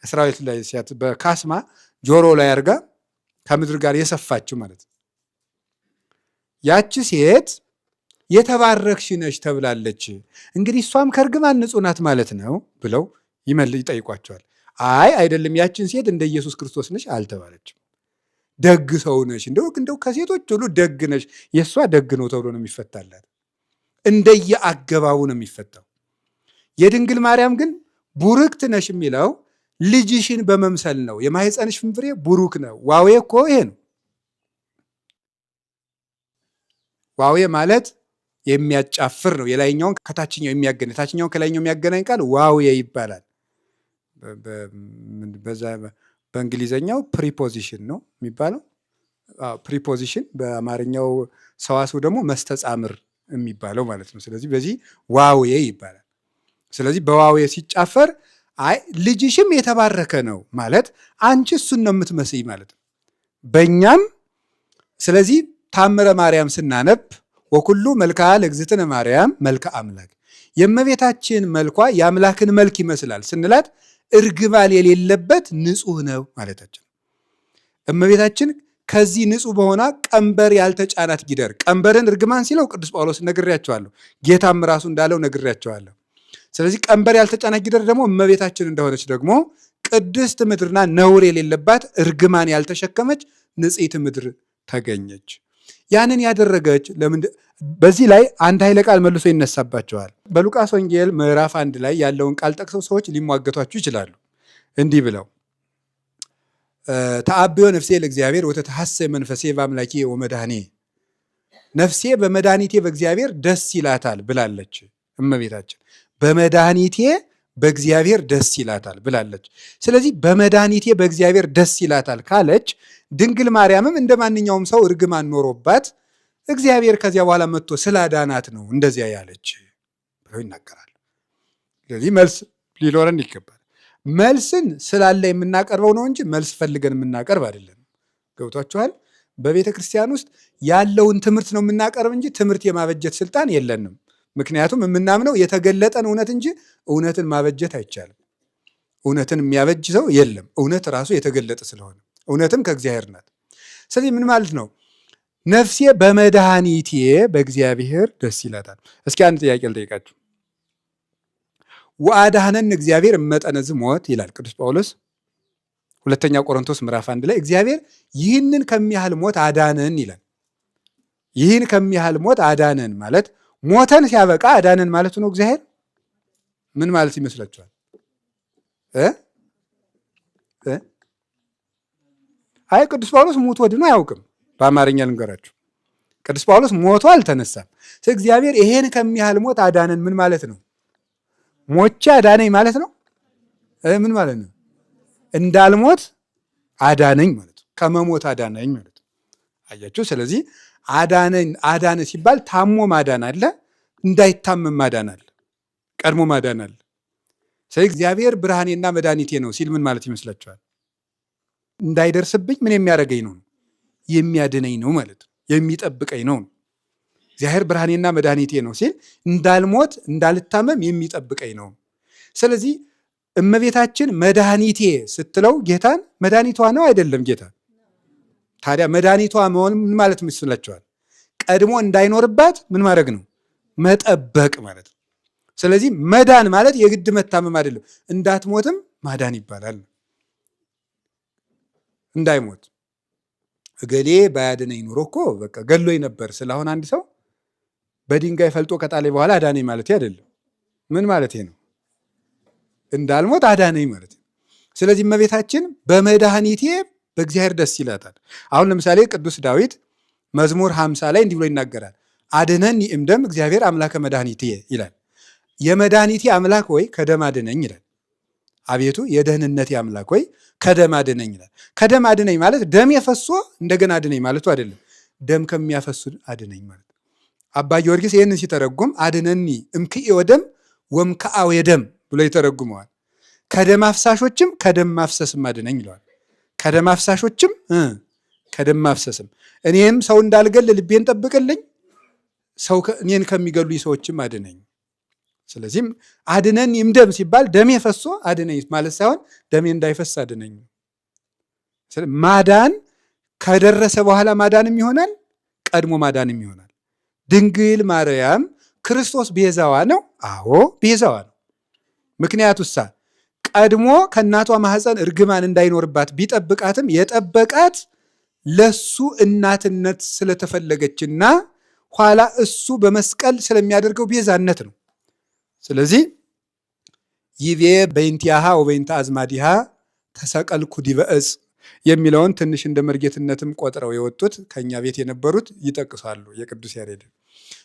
እስራኤል ላይ ሴት በካስማ ጆሮ ላይ አድርጋ ከምድር ጋር የሰፋችው ማለት ነው። ያቺ ሴት የተባረክሽ ነሽ ተብላለች። እንግዲህ እሷም ከእርግማን ንጹሕ ናት ማለት ነው ብለው ይጠይቋቸዋል። አይ አይደለም፣ ያችን ሴት እንደ ኢየሱስ ክርስቶስ ነሽ አልተባለችም። ደግ ሰው ነሽ፣ እንደው ከሴቶች ሁሉ ደግ ነሽ፣ የእሷ ደግ ነው ተብሎ ነው የሚፈታላት። እንደየአገባቡ ነው የሚፈታው። የድንግል ማርያም ግን ቡርክት ነሽ የሚለው ልጅሽን በመምሰል ነው። የማኅፀንሽ ፍሬ ቡሩክ ነው። ዋዌ እኮ ይሄ ነው። ዋዌ ማለት የሚያጫፍር ነው። የላይኛውን ከታችኛው የሚያገናኝ፣ ታችኛውን ከላይኛው የሚያገናኝ ቃል ዋዌ ይባላል። በእንግሊዘኛው ፕሪፖዚሽን ነው የሚባለው። ፕሪፖዚሽን በአማርኛው ሰዋስው ደግሞ መስተጻምር የሚባለው ማለት ነው። ስለዚህ በዚህ ዋዌ ይባላል። ስለዚህ በዋዌ ሲጫፈር አይ ልጅሽም የተባረከ ነው ማለት አንቺ እሱን ነው የምትመስይ ማለት ነው በእኛም። ስለዚህ ታምረ ማርያም ስናነብ ወኩሉ መልክዓ ለእግዝእትነ ማርያም መልክዓ አምላክ፣ የእመቤታችን መልኳ የአምላክን መልክ ይመስላል ስንላት እርግማን የሌለበት ንጹሕ ነው ማለታችን። እመቤታችን ከዚህ ንጹሕ በሆና ቀንበር ያልተጫናት ጊደር። ቀንበርን እርግማን ሲለው ቅዱስ ጳውሎስ ነግሬያቸዋለሁ፣ ጌታም ራሱ እንዳለው ነግሬያቸዋለሁ። ስለዚህ ቀንበር ያልተጫናት ጊደር ደግሞ እመቤታችን እንደሆነች ደግሞ ቅድስት ምድርና ነውር የሌለባት እርግማን ያልተሸከመች ንጽሕት ምድር ተገኘች። ያንን ያደረገች በዚህ ላይ አንድ ኃይለ ቃል መልሶ ይነሳባቸዋል። በሉቃስ ወንጌል ምዕራፍ 1 ላይ ያለውን ቃል ጠቅሰው ሰዎች ሊሟገቷችሁ ይችላሉ። እንዲህ ብለው ተአብዮ ነፍሴ ለእግዚአብሔር ወተተሐሰይ መንፈሴ በአምላኬ ወመድኃኔ፣ ነፍሴ በመድኃኒቴ በእግዚአብሔር ደስ ይላታል ብላለች እመቤታችን። በመድኃኒቴ በእግዚአብሔር ደስ ይላታል ብላለች። ስለዚህ በመድኃኒቴ በእግዚአብሔር ደስ ይላታል ካለች ድንግል ማርያምም እንደ ማንኛውም ሰው እርግማን ኖሮባት እግዚአብሔር ከዚያ በኋላ መጥቶ ስላዳናት ነው እንደዚያ ያለች ብለው ይናገራል። ስለዚህ መልስ ሊኖረን ይገባል። መልስን ስላለ የምናቀርበው ነው እንጂ መልስ ፈልገን የምናቀርብ አይደለም። ገብቷችኋል? በቤተ ክርስቲያን ውስጥ ያለውን ትምህርት ነው የምናቀርብ እንጂ ትምህርት የማበጀት ስልጣን የለንም። ምክንያቱም የምናምነው የተገለጠን እውነት እንጂ እውነትን ማበጀት አይቻልም። እውነትን የሚያበጅ ሰው የለም። እውነት ራሱ የተገለጠ ስለሆነ እውነትም ከእግዚአብሔር ናት። ስለዚህ ምን ማለት ነው? ነፍሴ በመድኃኒቴ በእግዚአብሔር ደስ ይላታል። እስኪ አንድ ጥያቄ ልጠይቃችሁ። ወአድኀነን እግዚአብሔር እመጠነ ዝሞት ይላል ቅዱስ ጳውሎስ ሁለተኛ ቆሮንቶስ ምዕራፍ 1 ላይ እግዚአብሔር ይህንን ከሚያህል ሞት አዳነን ይላል። ይህን ከሚያህል ሞት አዳነን ማለት ሞተን ሲያበቃ አዳነን ማለቱ ነው። እግዚአብሔር ምን ማለት ይመስላችኋል? አይ ቅዱስ ጳውሎስ ሞቶ ድኖ አያውቅም። በአማርኛ ልንገራችሁ፣ ቅዱስ ጳውሎስ ሞቶ አልተነሳም። እግዚአብሔር ይሄን ከሚያህል ሞት አዳነን ምን ማለት ነው? ሞቼ አዳነኝ ማለት ነው። ምን ማለት ነው? እንዳልሞት አዳነኝ ማለት ነው። ከመሞት አዳነኝ ማለት ነው። አያችሁ። ስለዚህ አዳነ ሲባል ታሞ ማዳን አለ፣ እንዳይታመም ማዳን አለ፣ ቀድሞ ማዳን አለ። ስለዚህ እግዚአብሔር ብርሃኔና መድኃኒቴ ነው ሲል ምን ማለት ይመስላችኋል? እንዳይደርስብኝ ምን የሚያደርገኝ ነው? የሚያድነኝ ነው ማለት ነው። የሚጠብቀኝ ነው። እግዚአብሔር ብርሃኔና መድኃኒቴ ነው ሲል እንዳልሞት እንዳልታመም የሚጠብቀኝ ነው። ስለዚህ እመቤታችን መድኃኒቴ ስትለው ጌታን መድኃኒቷ ነው አይደለም? ጌታ ታዲያ መድኃኒቷ መሆን ምን ማለት ይመስላችኋል? ቀድሞ እንዳይኖርባት ምን ማድረግ ነው? መጠበቅ ማለት ነው። ስለዚህ መዳን ማለት የግድ መታመም አይደለም። እንዳትሞትም ማዳን ይባላል። እንዳይሞት እገሌ ባያድነኝ ኑሮ እኮ በቃ ገሎኝ ነበር ስለአሁን አንድ ሰው በድንጋይ ፈልጦ ከጣለኝ በኋላ አዳነኝ ማለት አይደለም። ምን ማለት ነው? እንዳልሞት አዳነኝ ማለት ነው። ስለዚህ እመቤታችን በመድኃኒቴ በእግዚአብሔር ደስ ይላታል። አሁን ለምሳሌ ቅዱስ ዳዊት መዝሙር 50 ላይ እንዲህ ብሎ ይናገራል። አድነኒ እምደም እግዚአብሔር አምላከ መድኃኒቴ ይላል። የመድኃኒቴ አምላክ ወይ ከደም አድነኝ ይላል። አቤቱ የደህንነቴ አምላክ ወይ ከደም አድነኝ ይላል። ከደም አድነኝ ማለት ደም የፈሶ እንደገና አድነኝ ማለቱ አይደለም። ደም ከሚያፈሱ አድነኝ ማለት ነው። አባ ጊዮርጊስ ይህንን ሲተረጉም አድነኒ እምክኤ ወደም ወምክአው የደም ብሎ ይተረጉመዋል። ከደም አፍሳሾችም ከደም ማፍሰስም አድነኝ ይለዋል። ከደም አፍሳሾችም ከደም ማፍሰስም፣ እኔም ሰው እንዳልገል ልቤን ጠብቅልኝ፣ ሰው እኔን ከሚገሉኝ ሰዎችም አድነኝ። ስለዚህም አድነን ይምደም ሲባል ደሜ ፈሶ አድነኝ ማለት ሳይሆን ደሜ እንዳይፈስ አድነኝ። ማዳን ከደረሰ በኋላ ማዳንም ይሆናል፣ ቀድሞ ማዳንም ይሆናል። ድንግል ማርያም ክርስቶስ ቤዛዋ ነው። አዎ ቤዛዋ ነው። ምክንያቱሳ ቀድሞ ከእናቷ ማህፀን እርግማን እንዳይኖርባት ቢጠብቃትም የጠበቃት ለሱ እናትነት ስለተፈለገችና ኋላ እሱ በመስቀል ስለሚያደርገው ቤዛነት ነው። ስለዚህ ይቤ በእንቲአሃ ወበእንተ አዝማዲሃ ተሰቀልኩ ዲበ ዕፅ የሚለውን ትንሽ እንደ መርጌትነትም ቆጥረው የወጡት ከኛ ቤት የነበሩት ይጠቅሳሉ። የቅዱስ ያሬድ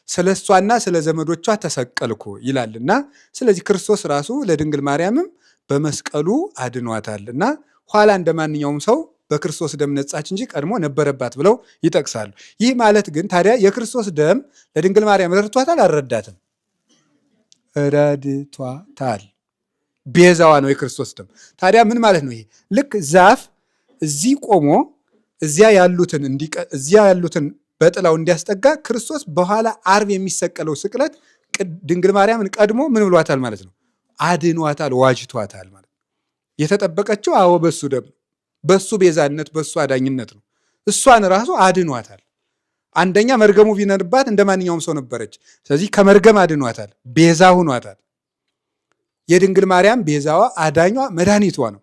ስለ እሷና ስለ ዘመዶቿ ተሰቀልኩ ይላልና፣ ስለዚህ ክርስቶስ ራሱ ለድንግል ማርያምም በመስቀሉ አድኗታል እና ኋላ እንደ ማንኛውም ሰው በክርስቶስ ደም ነጻች እንጂ ቀድሞ ነበረባት ብለው ይጠቅሳሉ። ይህ ማለት ግን ታዲያ የክርስቶስ ደም ለድንግል ማርያም ረድቷታል? አልረዳትም? ረድቷታል። ቤዛዋ ነው የክርስቶስ ደም። ታዲያ ምን ማለት ነው ይሄ? ልክ ዛፍ እዚህ ቆሞ እዚያ ያሉትን በጥላው እንዲያስጠጋ ክርስቶስ በኋላ ዓርብ የሚሰቀለው ስቅለት ድንግል ማርያምን ቀድሞ ምን ብሏታል ማለት ነው? አድኗታል፣ ዋጅቷታል ማለት ነው። የተጠበቀችው አዎ በሱ ደም፣ በሱ ቤዛነት፣ በሱ አዳኝነት ነው። እሷን ራሱ አድኗታል። አንደኛ መርገሙ ቢነርባት እንደ ማንኛውም ሰው ነበረች። ስለዚህ ከመርገም አድኗታል፣ ቤዛ ሁኗታል። የድንግል ማርያም ቤዛዋ፣ አዳኟ፣ መድኃኒቷ ነው።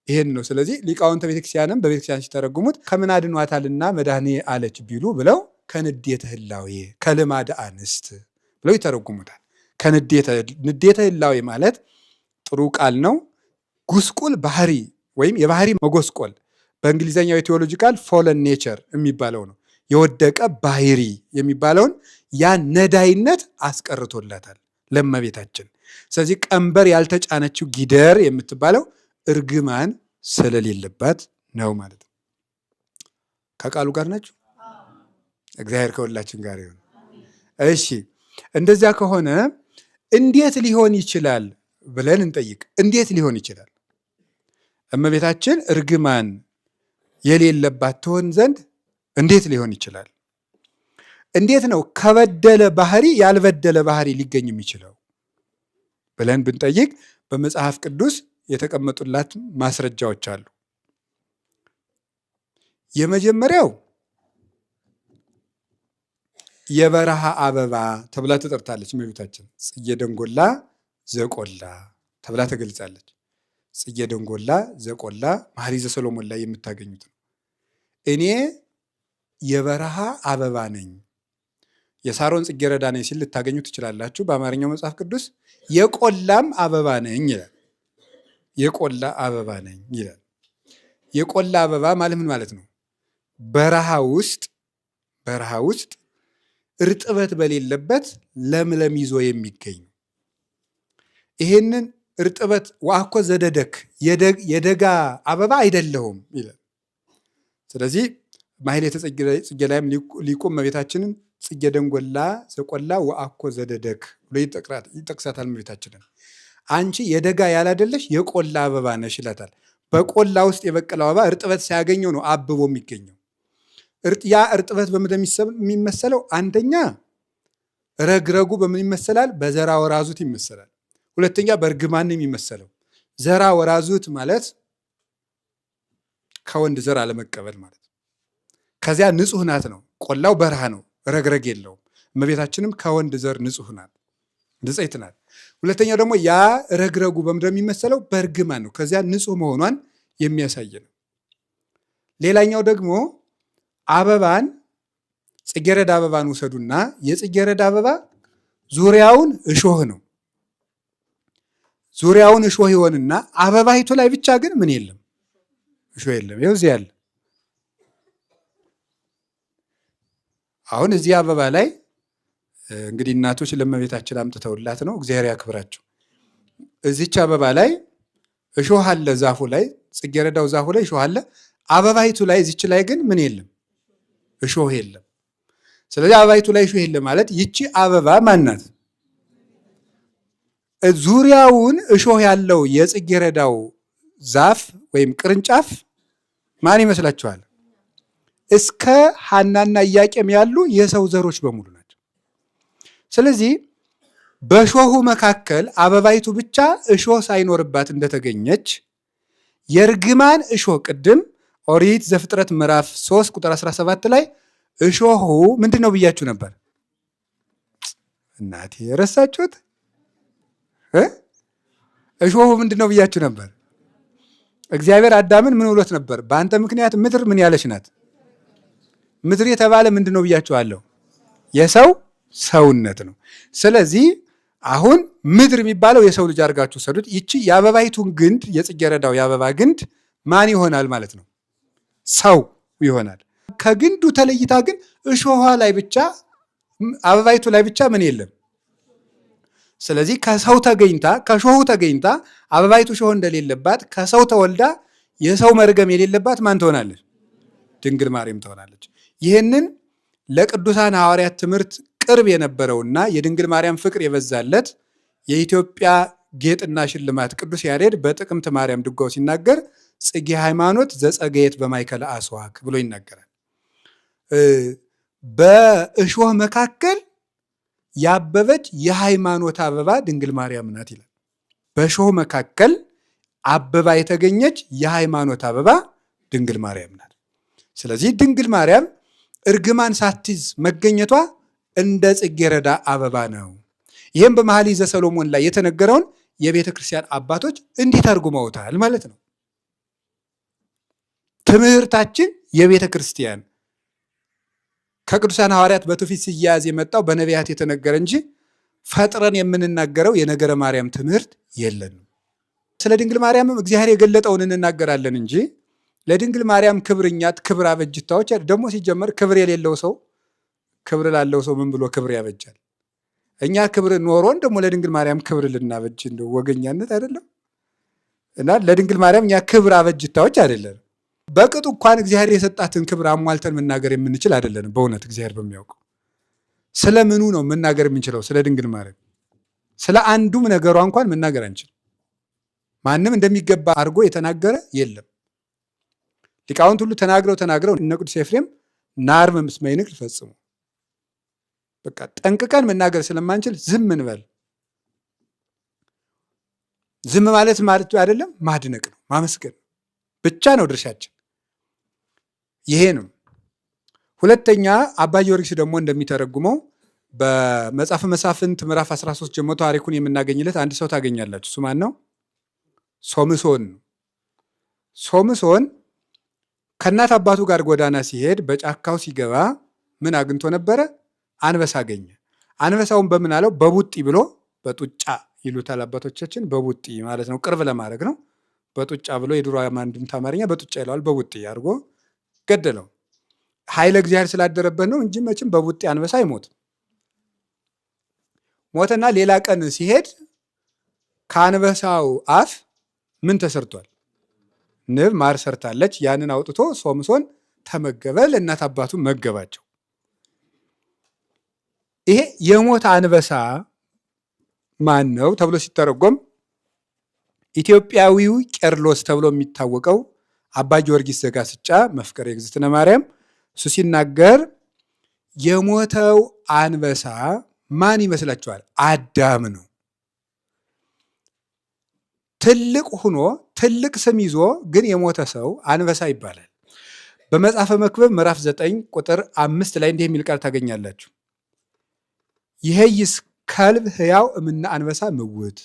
ይሄን ነው። ስለዚህ ሊቃውንተ ቤተክርስቲያንም በቤተክርስቲያን ሲተረጉሙት ከምን አድኗታልና መድኃኔ አለች ቢሉ ብለው ከንዴተ ህላዌ ከልማደ አንስት ብለው ይተረጉሙታል። ንዴተ ህላዌ ማለት ጥሩ ቃል ነው። ጉስቁል ባህሪ ወይም የባህሪ መጎስቆል በእንግሊዝኛው የቴዎሎጂ ቃል ፎለን ኔቸር የሚባለው ነው። የወደቀ ባህሪ የሚባለውን ያን ነዳይነት አስቀርቶላታል ለእመቤታችን። ስለዚህ ቀንበር ያልተጫነችው ጊደር የምትባለው እርግማን ስለሌለባት ነው ማለት ነው። ከቃሉ ጋር ናችሁ? እግዚአብሔር ከሁላችን ጋር ይሁን። እሺ፣ እንደዚያ ከሆነ እንዴት ሊሆን ይችላል ብለን እንጠይቅ። እንዴት ሊሆን ይችላል? እመቤታችን እርግማን የሌለባት ትሆን ዘንድ እንዴት ሊሆን ይችላል? እንዴት ነው ከበደለ ባህሪ ያልበደለ ባህሪ ሊገኝ የሚችለው ብለን ብንጠይቅ በመጽሐፍ ቅዱስ የተቀመጡላት ማስረጃዎች አሉ። የመጀመሪያው የበረሃ አበባ ተብላ ተጠርታለች እመቤታችን። ጽጌ ደንጎላ ዘቆላ ተብላ ተገልጻለች። ጽጌ ደንጎላ ዘቆላ መኃልየ ዘሰሎሞን ላይ የምታገኙት ነው። እኔ የበረሃ አበባ ነኝ፣ የሳሮን ጽጌረዳ ነኝ ሲል ልታገኙ ትችላላችሁ። በአማርኛው መጽሐፍ ቅዱስ የቆላም አበባ ነኝ ይላል። የቆላ አበባ ነኝ ይላል። የቆላ አበባ ማለት ምን ማለት ነው? በረሃ ውስጥ እርጥበት በሌለበት ለምለም ይዞ የሚገኝ ይሄንን እርጥበት ወአኮ ዘደደክ የደጋ አበባ አይደለሁም ይላል። ስለዚህ ማሕሌተ ጽጌ ላይም ሊቁ እመቤታችንን ጽጌ ደንጎላ ዘቆላ ወአኮ ዘደደክ ብሎ ይጠቅሳታል። እመቤታችንን አንቺ የደጋ ያላደለሽ የቆላ አበባ ነሽ ይላታል። በቆላ ውስጥ የበቀለው አበባ እርጥበት ሳያገኘው ነው አብቦ የሚገኘው። ያ እርጥበት በምን የሚመሰለው? አንደኛ ረግረጉ በምን ይመሰላል? በዘራ ወራዙት ይመሰላል። ሁለተኛ በእርግማን የሚመሰለው። ዘራ ወራዙት ማለት ከወንድ ዘር አለመቀበል ማለት። ከዚያ ንጹህ ናት ነው። ቆላው በረሃ ነው፣ ረግረግ የለውም። እመቤታችንም ከወንድ ዘር ንጹህ ናት፣ ንጽሕት ናት። ሁለተኛው ደግሞ ያ ረግረጉ በምንድን የሚመሰለው? በእርግማን ነው። ከዚያ ንጹህ መሆኗን የሚያሳይ ነው። ሌላኛው ደግሞ አበባን ጽጌረዳ አበባን ውሰዱና የጽጌረዳ አበባ ዙሪያውን እሾህ ነው። ዙሪያውን እሾህ ይሆንና አበባይቱ ላይ ብቻ ግን ምን የለም? እሾህ የለም። ይኸው እዚህ ያለ አሁን እዚህ አበባ ላይ እንግዲህ እናቶች ለእመቤታችን አምጥተውላት ነው፣ እግዚአብሔር ያክብራቸው። እዚች አበባ ላይ እሾህ አለ፣ ዛፉ ላይ ጽጌረዳው ዛፉ ላይ እሾህ አለ። አበባይቱ ላይ እዚች ላይ ግን ምን የለም? እሾህ የለም። ስለዚህ አበባይቱ ላይ እሾህ የለም ማለት ይቺ አበባ ማናት? ዙሪያውን እሾህ ያለው የጽጌረዳው ዛፍ ወይም ቅርንጫፍ ማን ይመስላችኋል? እስከ ሐናና ኢያቄም ያሉ የሰው ዘሮች በሙሉ ናቸው። ስለዚህ በእሾሁ መካከል አበባይቱ ብቻ እሾህ ሳይኖርባት እንደተገኘች የእርግማን እሾህ ቅድም ኦሪት ዘፍጥረት ምዕራፍ 3 ቁጥር 17 ላይ እሾሁ ምንድን ነው ብያችሁ ነበር? እናቴ ረሳችሁት? እሾሁ ምንድን ነው ብያችሁ ነበር? እግዚአብሔር አዳምን ምን ብሎት ነበር? በአንተ ምክንያት ምድር ምን ያለች ናት? ምድር የተባለ ምንድን ነው ብያችኋለሁ? የሰው ሰውነት ነው። ስለዚህ አሁን ምድር የሚባለው የሰው ልጅ አድርጋችሁ ሰዱት። ይቺ የአበባይቱን ግንድ የጽጌረዳው የአበባ ግንድ ማን ይሆናል ማለት ነው? ሰው ይሆናል። ከግንዱ ተለይታ ግን እሾኋ ላይ ብቻ አበባይቱ ላይ ብቻ ምን የለም። ስለዚህ ከሰው ተገኝታ ከሾሁ ተገኝታ አበባይቱ ሾህ እንደሌለባት ከሰው ተወልዳ የሰው መርገም የሌለባት ማን ትሆናለች? ድንግል ማርያም ትሆናለች። ይህንን ለቅዱሳን ሐዋርያት ትምህርት ቅርብ የነበረውና የድንግል ማርያም ፍቅር የበዛለት የኢትዮጵያ ጌጥና ሽልማት ቅዱስ ያሬድ በጥቅምት ማርያም ድጓው ሲናገር ጽጌ ሃይማኖት ዘጸገየት በማእከለ አስዋክ ብሎ ይናገራል። በእሾህ መካከል ያበበች የሃይማኖት አበባ ድንግል ማርያም ናት ይላል። በእሾህ መካከል አበባ የተገኘች የሃይማኖት አበባ ድንግል ማርያም ናት። ስለዚህ ድንግል ማርያም እርግማን ሳትይዝ መገኘቷ እንደ ጽጌረዳ አበባ ነው። ይህም በመኃልየ ዘ ሰሎሞን ላይ የተነገረውን የቤተ ክርስቲያን አባቶች እንዲህ ተርጉመውታል ማለት ነው። ትምህርታችን የቤተ ክርስቲያን ከቅዱሳን ሐዋርያት በትውፊት ሲያያዝ የመጣው በነቢያት የተነገረ እንጂ ፈጥረን የምንናገረው የነገረ ማርያም ትምህርት የለንም። ስለ ድንግል ማርያምም እግዚአብሔር የገለጠውን እንናገራለን እንጂ ለድንግል ማርያም ክብርኛት ክብር አበጅታዎች ደግሞ ሲጀመር ክብር የሌለው ሰው ክብር ላለው ሰው ምን ብሎ ክብር ያበጃል? እኛ ክብር ኖሮን ደግሞ ለድንግል ማርያም ክብር ልናበጅ እንደው ወገኛነት አይደለም። እና ለድንግል ማርያም እኛ ክብር አበጅታዎች አይደለም። በቅጡ እንኳን እግዚአብሔር የሰጣትን ክብር አሟልተን መናገር የምንችል አይደለንም። በእውነት እግዚአብሔር በሚያውቀው ስለምኑ ነው መናገር የምንችለው? ስለ ድንግል ማርያም ስለ አንዱም ነገሯ እንኳን መናገር አንችልም። ማንም እንደሚገባ አድርጎ የተናገረ የለም። ሊቃውንት ሁሉ ተናግረው እነ ቅዱስ ኤፍሬም ናርም ምስመ ይንቅል ፈጽሙ፣ በቃ ጠንቅቀን መናገር ስለማንችል ዝም እንበል። ዝም ማለት አይደለም ማድነቅ ነው፣ ማመስገን ብቻ ነው ድርሻችን። ይሄ ነው። ሁለተኛ አባ ጊዮርጊስ ደግሞ እንደሚተረጉመው በመጽሐፈ መሳፍንት ምዕራፍ 13 ጀምሮ ታሪኩን የምናገኝለት አንድ ሰው ታገኛላችሁ። እሱ ማን ነው? ሶምሶን ነው። ሶምሶን ከእናት አባቱ ጋር ጎዳና ሲሄድ በጫካው ሲገባ ምን አግኝቶ ነበረ? አንበሳ አገኘ። አንበሳውን በምን አለው? በቡጢ ብሎ፣ በጡጫ ይሉታል አባቶቻችን። በቡጢ ማለት ነው፣ ቅርብ ለማድረግ ነው። በጡጫ ብሎ የድሮ አንድምታ አማርኛ በጡጫ ይለዋል። በቡጢ አድርጎ ገደለው። ኃይለ እግዚአብሔር ስላደረበት ነው እንጂ መቼም በቡጢ አንበሳ አይሞትም። ሞተና ሌላ ቀን ሲሄድ ከአንበሳው አፍ ምን ተሰርቷል? ንብ ማር ሰርታለች። ያንን አውጥቶ ሶምሶን ተመገበ፣ ለእናት አባቱ መገባቸው። ይሄ የሞተ አንበሳ ማን ነው ተብሎ ሲተረጎም ኢትዮጵያዊው ቄርሎስ ተብሎ የሚታወቀው አባ ጊዮርጊስ ዘጋስጫ መፍቀሬ እግዝእትነ ማርያም እሱ ሲናገር የሞተው አንበሳ ማን ይመስላችኋል? አዳም ነው። ትልቅ ሆኖ ትልቅ ስም ይዞ ግን የሞተ ሰው አንበሳ ይባላል። በመጽሐፈ መክብብ ምዕራፍ 9 ቁጥር 5 ላይ እንዲህ የሚል ቃል ታገኛላችሁ። ይሄይስ ከልብ ሕያው እምነ አንበሳ ምውት፣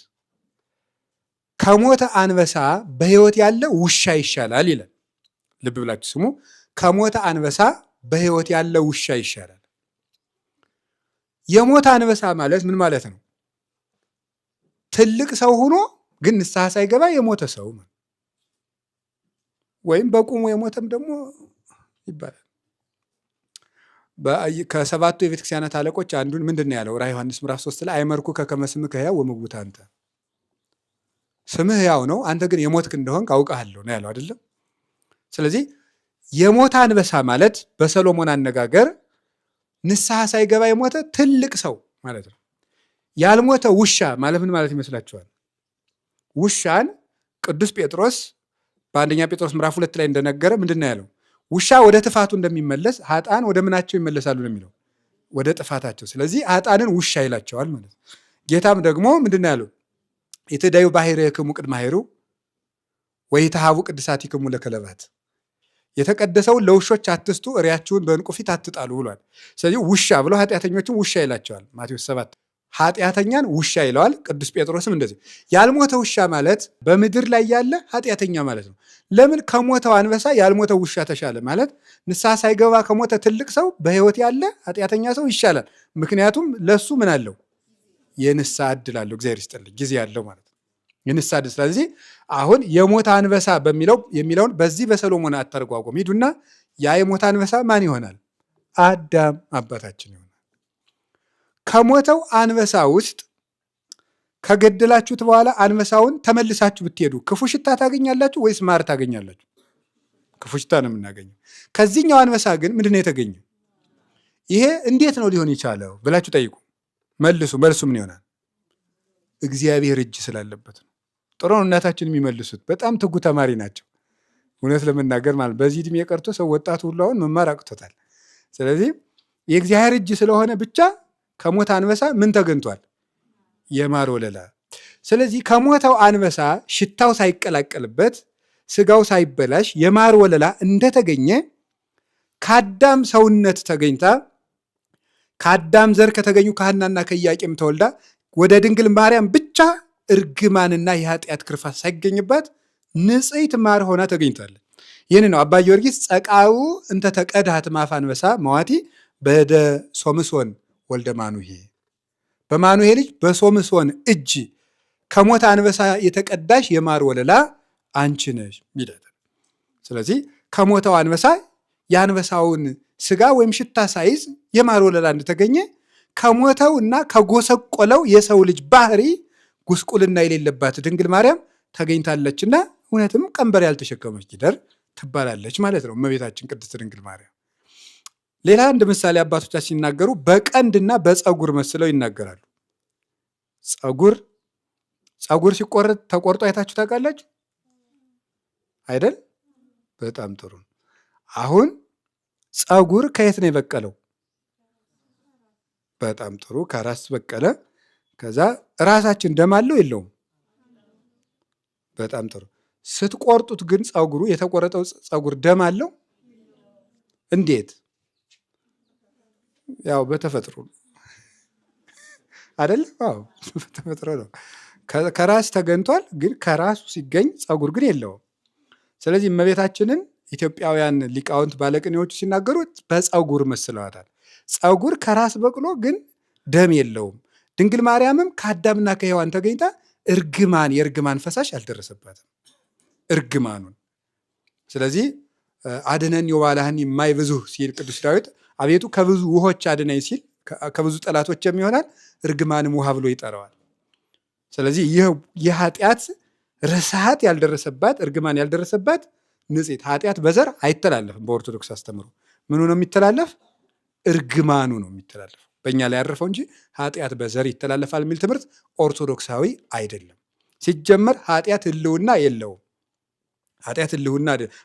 ከሞተ አንበሳ በሕይወት ያለ ውሻ ይሻላል ይላል። ልብ ብላችሁ ስሙ። ከሞተ አንበሳ በሕይወት ያለ ውሻ ይሻላል። የሞተ አንበሳ ማለት ምን ማለት ነው? ትልቅ ሰው ሆኖ ግን ንስሐ ሳይገባ የሞተ ሰው ወይም በቁሙ የሞተም ደግሞ ይባላል። ከሰባቱ የቤተክርስቲያናት አለቆች አንዱን ምንድን ነው ያለው? ራዕየ ዮሐንስ ምዕራፍ 3 ላይ አይመርኩከ ከመ ስምከ ሕያው ወምውት አንተ፣ ስምህ ሕያው ነው አንተ ግን የሞትክ እንደሆንክ አውቃለሁ ነው ያለው አይደለም? ስለዚህ የሞተ አንበሳ ማለት በሰሎሞን አነጋገር ንስሐ ሳይገባ የሞተ ትልቅ ሰው ማለት ነው። ያልሞተ ውሻ ማለት ምን ማለት ይመስላችኋል? ውሻን ቅዱስ ጴጥሮስ በአንደኛ ጴጥሮስ ምዕራፍ 2 ላይ እንደነገረ ምንድን ነው ያለው? ውሻ ወደ ጥፋቱ እንደሚመለስ ኃጥአን ወደ ምናቸው ይመለሳሉ ነው የሚለው? ወደ ጥፋታቸው። ስለዚህ ኃጥአንን ውሻ ይላቸዋል ማለት ነው። ጌታም ደግሞ ምንድን ነው ያለው? ኢትዳዩ ባሕርክሙ ቅድመ ኃይሩ ወኢትሃቡ ቅድሳቲክሙ ለከለባት፣ የተቀደሰውን ለውሾች አትስጡ፣ እሪያችሁን በዕንቁ ፊት አትጣሉ ብሏል። ስለዚህ ውሻ ብሎ ኃጢአተኞችን ውሻ ይላቸዋል። ማቴዎስ 7 ኃጢአተኛን ውሻ ይለዋል። ቅዱስ ጴጥሮስም እንደዚህ። ያልሞተ ውሻ ማለት በምድር ላይ ያለ ኃጢአተኛ ማለት ነው። ለምን? ከሞተው አንበሳ ያልሞተው ውሻ ተሻለ ማለት ንስሐ ሳይገባ ከሞተ ትልቅ ሰው በሕይወት ያለ ኃጢአተኛ ሰው ይሻላል። ምክንያቱም ለሱ ምን አለው? የንስሐ ዕድል አለው። እግዚአብሔር ይስጥልኝ፣ ጊዜ አለው ማለት ነው። የንስሐ ዕድል። ስለዚህ አሁን የሞተ አንበሳ የሚለውን በዚህ በሰሎሞን አተረጓጎም ሂዱና ያ የሞተ አንበሳ ማን ይሆናል? አዳም አባታችን ይሆናል። ከሞተው አንበሳ ውስጥ ከገደላችሁት በኋላ አንበሳውን ተመልሳችሁ ብትሄዱ ክፉ ሽታ ታገኛላችሁ ወይስ ማር ታገኛላችሁ? ክፉ ሽታ ነው የምናገኘው። ከዚህኛው አንበሳ ግን ምንድን ነው የተገኘው? ይሄ እንዴት ነው ሊሆን የቻለው ብላችሁ ጠይቁ። መልሱ ምን ይሆናል? እግዚአብሔር እጅ ስላለበት ነው። ጥሩ ነው እናታችን የሚመልሱት። በጣም ትጉ ተማሪ ናቸው እውነት ለመናገር ማለት። በዚህ ዕድሜ የቀርቶ ሰው ወጣቱ ሁሉ አሁን መማር አቅቶታል። ስለዚህ የእግዚአብሔር እጅ ስለሆነ ብቻ ከሞተ አንበሳ ምን ተገኝቷል? የማር ወለላ። ስለዚህ ከሞተው አንበሳ ሽታው ሳይቀላቀልበት ስጋው ሳይበላሽ የማር ወለላ እንደተገኘ ከአዳም ሰውነት ተገኝታ ከአዳም ዘር ከተገኙ ከሐናና ከኢያቄም ተወልዳ ወደ ድንግል ማርያም ብቻ እርግማንና የኃጢአት ክርፋት ሳይገኝባት ንጽሕት ማር ሆና ተገኝታለች። ይህን ነው አባ ጊዮርጊስ ጸቃው እንተ ተቀድሐት እምአፈ አንበሳ መዋቲ በእደ ሶምሶን ወልደ ማኑሄ፣ በማኑሄ ልጅ በሶምሶን እጅ ከሞተ አንበሳ የተቀዳሽ የማር ወለላ አንቺ ነሽ ሚለት። ስለዚህ ከሞተው አንበሳ የአንበሳውን ስጋ ወይም ሽታ ሳይዝ የማር ወለላ እንደተገኘ ከሞተው እና ከጎሰቆለው የሰው ልጅ ባህሪ ጉስቁልና የሌለባት ድንግል ማርያም ተገኝታለችና እውነትም ቀንበር ያልተሸከመች ጊደር ትባላለች ማለት ነው እመቤታችን ቅድስት ድንግል ማርያም። ሌላ አንድ ምሳሌ አባቶቻችን ሲናገሩ በቀንድና በፀጉር መስለው ይናገራሉ። ፀጉር ሲቆረጥ ተቆርጦ አይታችሁ ታውቃላችሁ አይደል? በጣም ጥሩ። አሁን ፀጉር ከየት ነው የበቀለው? በጣም ጥሩ፣ ከራስ በቀለ። ከዛ ራሳችን ደም አለው የለውም? በጣም ጥሩ። ስትቆርጡት ግን ፀጉሩ የተቆረጠው ፀጉር ደም አለው? እንዴት? ያው በተፈጥሮ አይደለም? አዎ በተፈጥሮ ነው። ከራስ ተገኝቷል፣ ግን ከራሱ ሲገኝ ፀጉር ግን የለውም። ስለዚህ እመቤታችንን ኢትዮጵያውያን ሊቃውንት ባለቅኔዎቹ ሲናገሩት በፀጉር መስለዋታል። ፀጉር ከራስ በቅሎ ግን ደም የለውም። ድንግል ማርያምም ከአዳምና ከሔዋን ተገኝታ የእርግማን ፈሳሽ አልደረሰባትም እርግማኑን። ስለዚህ አድነን የዋላህን የማይብዙህ ሲል ቅዱስ ዳዊት አቤቱ ከብዙ ውሆች አድነኝ ሲል ከብዙ ጠላቶች የሚሆናል እርግማንም ውሃ ብሎ ይጠራዋል። ስለዚህ ይህ ኃጢአት ርሳት ያልደረሰባት እርግማን ያልደረሰባት ንጽሕት ኃጢአት በዘር አይተላለፍም። በኦርቶዶክስ አስተምሮ ምኑ ነው የሚተላለፍ? እርግማኑ ነው የሚተላለፍ በእኛ ላይ ያረፈው እንጂ ኃጢአት በዘር ይተላለፋል የሚል ትምህርት ኦርቶዶክሳዊ አይደለም። ሲጀመር ኃጢአት ህልውና የለውም።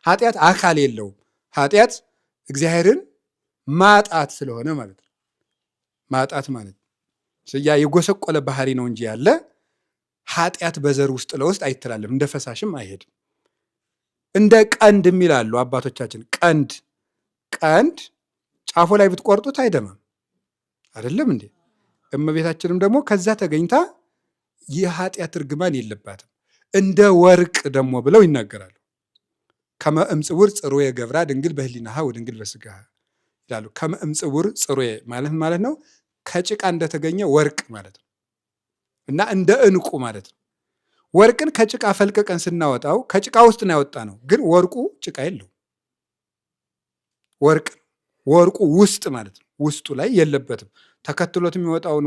ኃጢአት አካል የለውም። ኃጢአት እግዚአብሔርን ማጣት ስለሆነ ማለት ነው። ማጣት ማለት ያ የጎሰቆለ ባህሪ ነው እንጂ ያለ ኃጢአት በዘር ውስጥ ለውስጥ አይተላለፍም። እንደ ፈሳሽም አይሄድም። እንደ ቀንድ የሚላሉ አባቶቻችን። ቀንድ ጫፎ ላይ ብትቆርጡት አይደማም አይደለም እንዴ? እመቤታችንም ደግሞ ከዛ ተገኝታ የኃጢአት እርግማን የለባትም። እንደ ወርቅ ደግሞ ብለው ይናገራሉ። ከመ እምጽውር ጽሩየ ገብራ ድንግል በህሊናሃ ወድንግል በስጋሃ ይላሉ። ከመ እምጽውር ጽሩየ ማለት ነው ከጭቃ እንደተገኘ ወርቅ ማለት ነው። እና እንደ ዕንቁ ማለት ነው። ወርቅን ከጭቃ ፈልቀቀን ስናወጣው ከጭቃ ውስጥ ነው ያወጣ ነው። ግን ወርቁ ጭቃ የለው። ወርቁ ውስጥ ማለት ነው። ውስጡ ላይ የለበትም። ተከትሎት የሚወጣውን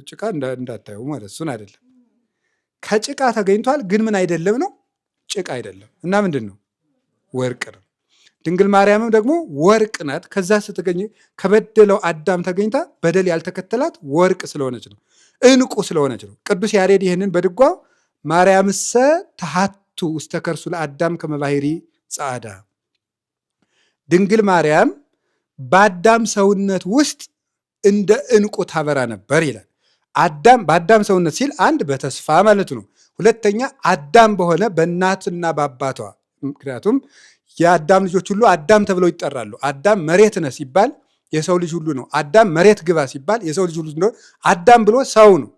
ጭቃ እንዳታዩ ማለት እሱን አይደለም። ከጭቃ ተገኝቷል። ግን ምን አይደለም ነው? ጭቃ አይደለም። እና ምንድን ነው? ወርቅ ነው። ድንግል ማርያምም ደግሞ ወርቅ ናት። ከዛ ስትገኝ ከበደለው አዳም ተገኝታ በደል ያልተከተላት ወርቅ ስለሆነች ነው። ዕንቁ ስለሆነች ነው። ቅዱስ ያሬድ ይህንን በድጓው ማርያምሰ ተሃቱ ውስተ ከርሱ ለአዳም ከመ ባሕሪ ጸዓዳ፣ ድንግል ማርያም በአዳም ሰውነት ውስጥ እንደ ዕንቁ ታበራ ነበር ይላል። በአዳም ሰውነት ሲል አንድ በተስፋ ማለት ነው። ሁለተኛ አዳም በሆነ በእናትና በአባቷ። ምክንያቱም የአዳም ልጆች ሁሉ አዳም ተብለው ይጠራሉ። አዳም መሬት ነህ ሲባል የሰው ልጅ ሁሉ ነው። አዳም መሬት ግባ ሲባል የሰው ልጅ ሁሉ ነው። አዳም ብሎ ሰው ነው።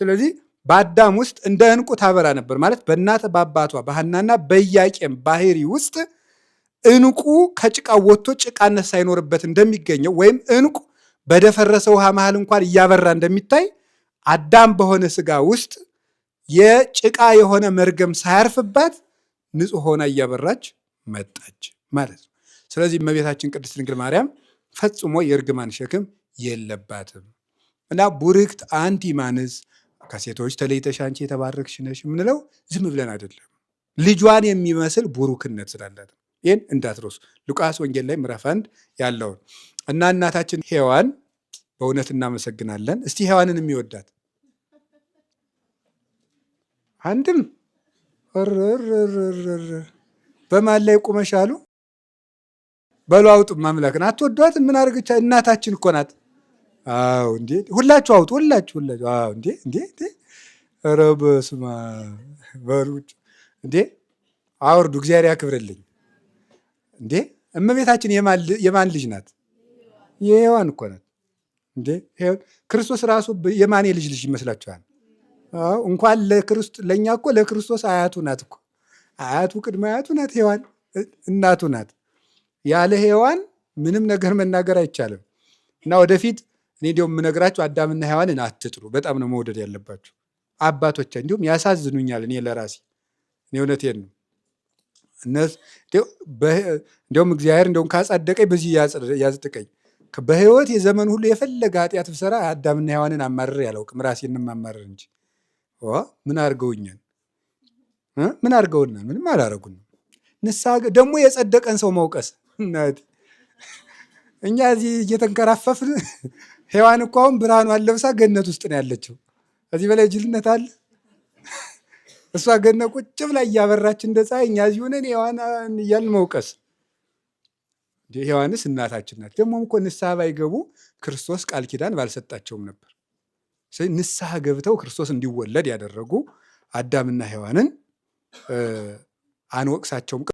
ስለዚህ በአዳም ውስጥ እንደ ዕንቁ ታበራ ነበር ማለት በእናት በአባቷ በሐናና በኢያቄም ባህሪ ውስጥ ዕንቁ ከጭቃው ወጥቶ ጭቃነት ሳይኖርበት እንደሚገኘው ወይም ዕንቁ በደፈረሰ ውሃ መሃል እንኳን እያበራ እንደሚታይ አዳም በሆነ ስጋ ውስጥ የጭቃ የሆነ መርገም ሳያርፍባት ንጹሕ ሆና እያበራች መጣች ማለት ነው። ስለዚህ እመቤታችን ቅድስት ድንግል ማርያም ፈጽሞ የእርግማን ሸክም የለባትም እና ቡርክት አንቲ እማንስ ከሴቶች ተለይተሽ አንቺ የተባረክሽ ነሽ የምንለው ዝም ብለን አይደለም። ልጇን የሚመስል ቡሩክነት ስላላት ይህን እንዳትረሱ። ሉቃስ ወንጌል ላይ ምዕራፍ 1 ያለውን እና እናታችን ሔዋን በእውነት እናመሰግናለን። እስቲ ሔዋንን የሚወዳት አንድም በማን ላይ ቁመሽ አሉ በሉ አውጡ። ማምላክን አትወዷት? ምን አድርገቻ? እናታችን እኮ ናት። አዎ እንዴ! ሁላችሁ አውጡ። ሁላችሁ አዎ እንዴ! ኧረ በስመ አብ በሉ እንዴ! አውርዱ። እግዚአብሔር ያክብርልኝ። እንዴ እመቤታችን የማን ልጅ ናት? የሔዋን እኮ ናት። እንዴ ክርስቶስ ራሱ የማን ልጅ ይመስላችኋል? አዎ እንኳን ለእኛ እኮ ለክርስቶስ አያቱ ናት እኮ። አያቱ ቅድመ አያቱ ናት ሔዋን። እናቱ ናት። ያለ ሔዋን ምንም ነገር መናገር አይቻልም። እና ወደፊት እኔ እንዲያውም የምነግራችሁ አዳምና ሔዋንን አትጥሉ፣ በጣም ነው መውደድ ያለባችሁ። አባቶች እንዲሁም ያሳዝኑኛል። እኔ ለራሴ እኔ እውነቴን ነው። እንዲያውም እግዚአብሔር እንዲያውም ካጸደቀኝ በዚህ ያጽድቀኝ። በሕይወት የዘመን ሁሉ የፈለገ ኃጢአት ብሰራ አዳምና ሔዋንን አማርሬ አላውቅም፣ ራሴን ማማረር እንጂ። ምን አድርገውኛል? ምን አድርገውናል? ምንም አላረጉንም። ንስሐ ደግሞ የጸደቀን ሰው መውቀስ እናቴ፣ እኛ እዚህ እየተንከራፈፍን ሔዋን እኮ አሁን ብርሃኗን ለብሳ ገነት ውስጥ ነው ያለችው። ከዚህ በላይ ጅልነት አለ? እሷ ገነት ቁጭ ብላ እያበራች እንደ ፀሐይ፣ እኛ እዚህ ሆነን ሔዋን እያልን መውቀስ። ሔዋንስ እናታችን ናት። ደግሞም እኮ ንስሐ ባይገቡ ክርስቶስ ቃል ኪዳን ባልሰጣቸውም ነበር። ንስሐ ገብተው ክርስቶስ እንዲወለድ ያደረጉ አዳምና ሔዋንን አንወቅሳቸውም።